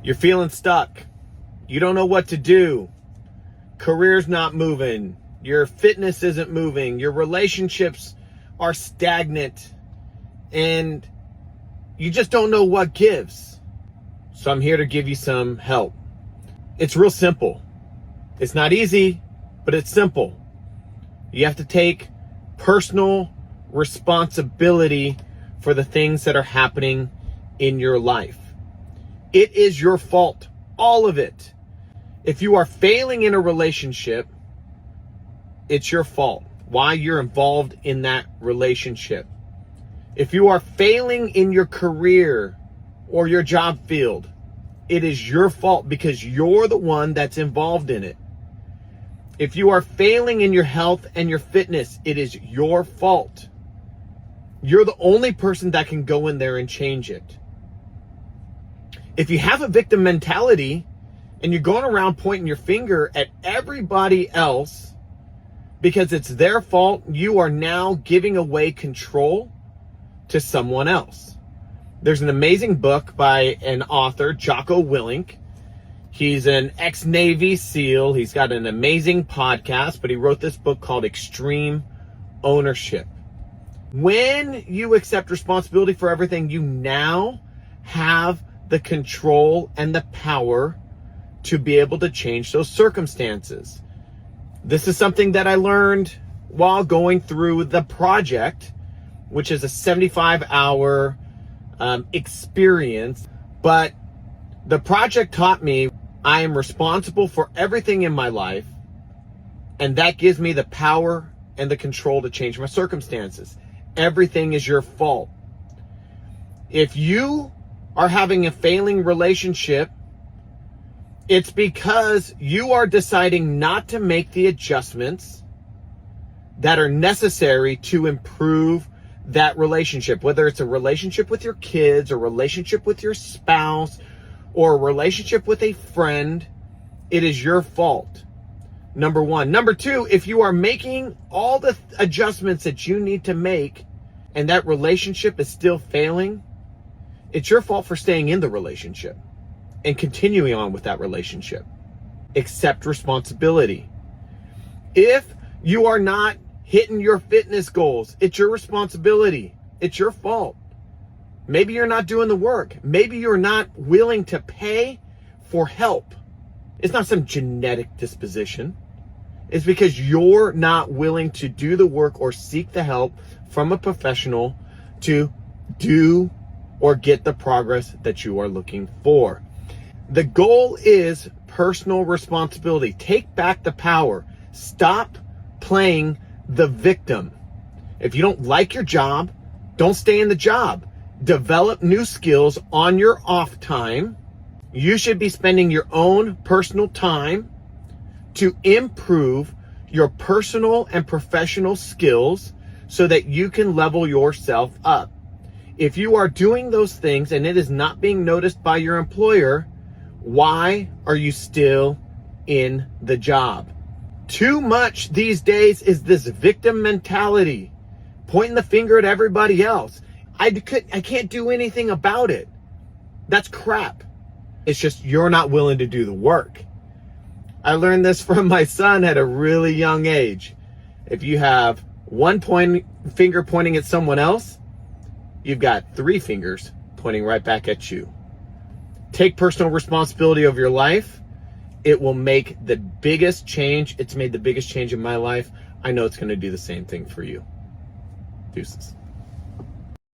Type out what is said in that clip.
You're feeling stuck. You don't know what to do. Career's not moving. Your fitness isn't moving. Your relationships are stagnant. And you just don't know what gives. So I'm here to give you some help. It's real simple. It's not easy, but it's simple. You have to take personal responsibility for the things that are happening in your life. It is your fault, all of it. If you are failing in a relationship, it's your fault. Why you're involved in that relationship. If you are failing in your career or your job field, it is your fault because you're the one that's involved in it. If you are failing in your health and your fitness, it is your fault. You're the only person that can go in there and change it. If you have a victim mentality and you're going around pointing your finger at everybody else because it's their fault, you are now giving away control to someone else. There's an amazing book by an author, Jocko Willink. He's an ex-Navy SEAL. He's got an amazing podcast, but he wrote this book called Extreme Ownership. When you accept responsibility for everything, you now have the control and the power to be able to change those circumstances. This is something that I learned while going through the project, which is a 75-hour experience. But the project taught me I am responsible for everything in my life, and that gives me the power and the control to change my circumstances. Everything is your fault. If you are having a failing relationship, it's because you are deciding not to make the adjustments that are necessary to improve that relationship, whether it's a relationship with your kids, a relationship with your spouse, or a relationship with a friend. It is your fault. Number one. Number two, if you are making all the adjustments that you need to make and that relationship is still failing, it's your fault for staying in the relationship and continuing on with that relationship. Accept responsibility. If you are not hitting your fitness goals, it's your responsibility. It's your fault. Maybe you're not doing the work. Maybe you're not willing to pay for help. It's not some genetic disposition. It's because you're not willing to do the work or seek the help from a professional to do or get the progress that you are looking for. The goal is personal responsibility. Take back the power. Stop playing the victim. If you don't like your job, don't stay in the job. Develop new skills on your off time. You should be spending your own personal time to improve your personal and professional skills so that you can level yourself up. If you are doing those things and it is not being noticed by your employer, why are you still in the job? Too much these days is this victim mentality, pointing the finger at everybody else. I can't do anything about it. That's crap. It's just you're not willing to do the work. I learned this from my son at a really young age. If you have one finger pointing at someone else, you've got three fingers pointing right back at you. Take personal responsibility of your life. It will make the biggest change. It's made the biggest change in my life. I know it's going to do the same thing for you. Deuces.